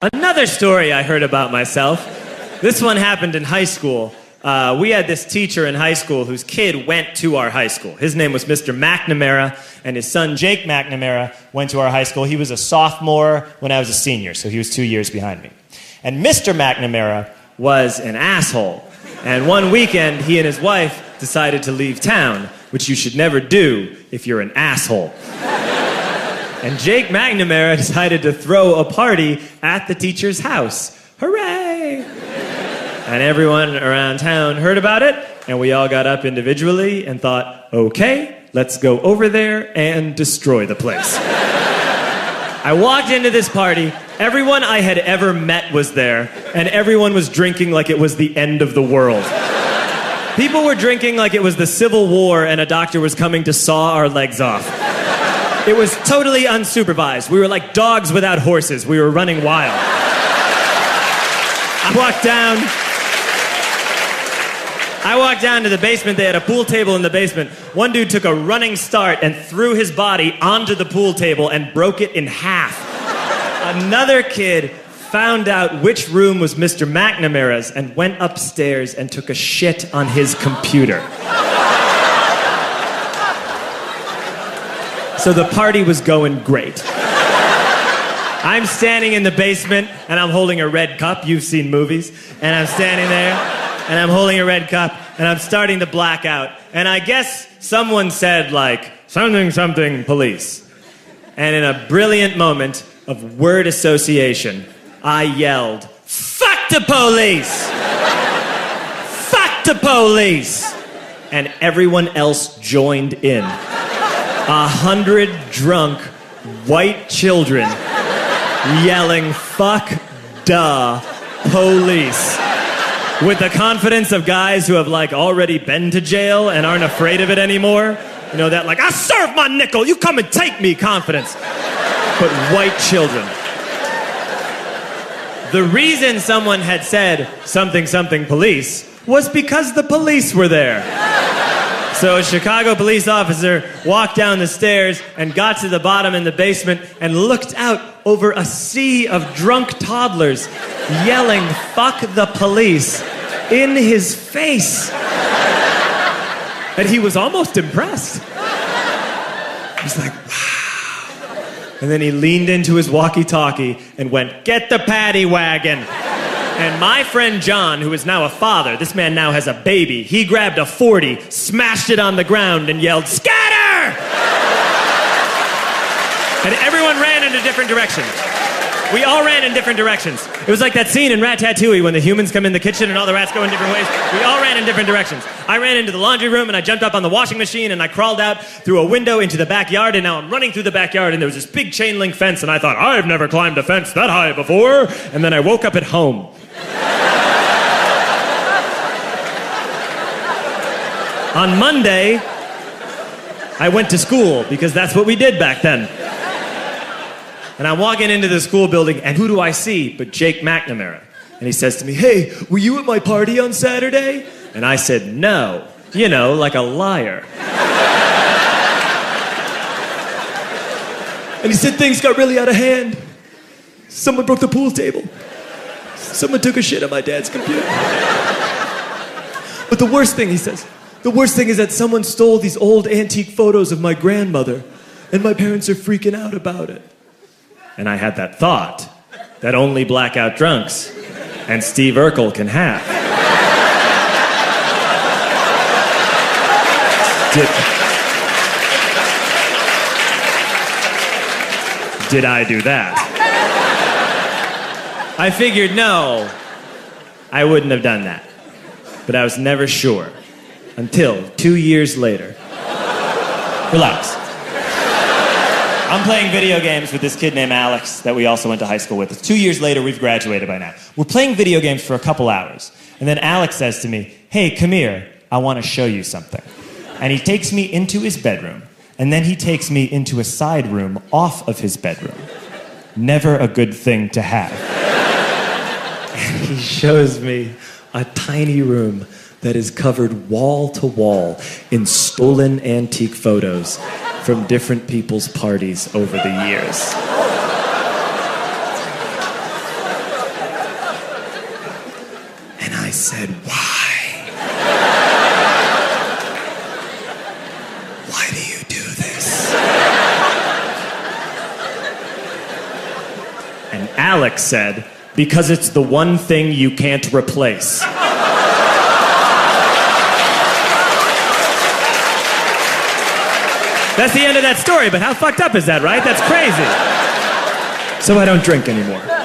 Another story I heard about myself. This one happened in high school. We had this teacher in high school whose kid went to our high school. His name was Mr. McNamara, and his son Jake McNamara went to our high school. He was a sophomore when I was a senior, so he was 2 years behind me. And Mr. McNamara was an asshole. And one weekend, he and his wife decided to leave town, which you should never do if you're an asshole. And Jake McNamara decided to throw a party at the teacher's house. Hooray! And everyone around town heard about it, and we all got up individually and thought, okay, let's go over there and destroy the place. I walked into this party, everyone I had ever met was there, and everyone was drinking like it was the end of the world. People were drinking like it was the Civil War and a doctor was coming to saw our legs off. It was totally unsupervised. We were like dogs without horses. We were running wild. I walked down to the basement. They had a pool table in the basement. One dude took a running start and threw his body onto the pool table and broke it in half. Another kid found out which room was Mr. McNamara's and went upstairs and took a shit on his computer. So the party was going great. I'm standing in the basement and I'm holding a red cup. You've seen movies. And I'm standing there and I'm holding a red cup and I'm starting to black out. And I guess someone said like, something, something, police. And in a brilliant moment of word association, I yelled, fuck the police! Fuck the police! And everyone else joined in. 100 drunk white children yelling, fuck the police. With the confidence of guys who have like already been to jail and aren't afraid of it anymore. You know, that like, I serve my nickel, you come and take me confidence. But white children. The reason someone had said something, something police was because the police were there. So a Chicago police officer walked down the stairs and got to the bottom in the basement and looked out over a sea of drunk toddlers yelling, fuck the police, in his face. And he was almost impressed. He was like, wow. And then he leaned into his walkie-talkie and went, get the paddy wagon. And my friend John, who is now a father, this man now has a baby, he grabbed a 40, smashed it on the ground, and yelled, scatter! And everyone ran in a different direction. We all ran in different directions. It was like that scene in Ratatouille when the humans come in the kitchen and all the rats go in different ways. We all ran in different directions. I ran into the laundry room and I jumped up on the washing machine and I crawled out through a window into the backyard, and now I'm running through the backyard and there was this big chain link fence and I thought, I've never climbed a fence that high before. And then I woke up at home. On Monday, I went to school because that's what we did back then. And I'm walking into the school building, and who do I see but Jake McNamara? And he says to me, hey, were you at my party on Saturday? And I said, no. You know, like a liar. And he said, things got really out of hand. Someone broke the pool table. Someone took a shit on my dad's computer. But the worst thing, he says, the worst thing is that someone stole these old antique photos of my grandmother, and my parents are freaking out about it. And I had that thought that only blackout drunks and Steve Urkel can have. Did I do that? I figured, no, I wouldn't have done that. But I was never sure. Until 2 years later. Relax. I'm playing video games with this kid named Alex that we also went to high school with. 2 years later, we've graduated by now. We're playing video games for a couple hours. And then Alex says to me, hey, come here, I want to show you something. And he takes me into his bedroom. And then he takes me into a side room off of his bedroom. Never a good thing to have. And he shows me a tiny room that is covered wall to wall in stolen antique photos from different people's parties over the years. said, why? Why do you do this? And Alex said, because it's the one thing you can't replace. That's the end of that story, but how fucked up is that, right? That's crazy. So I don't drink anymore.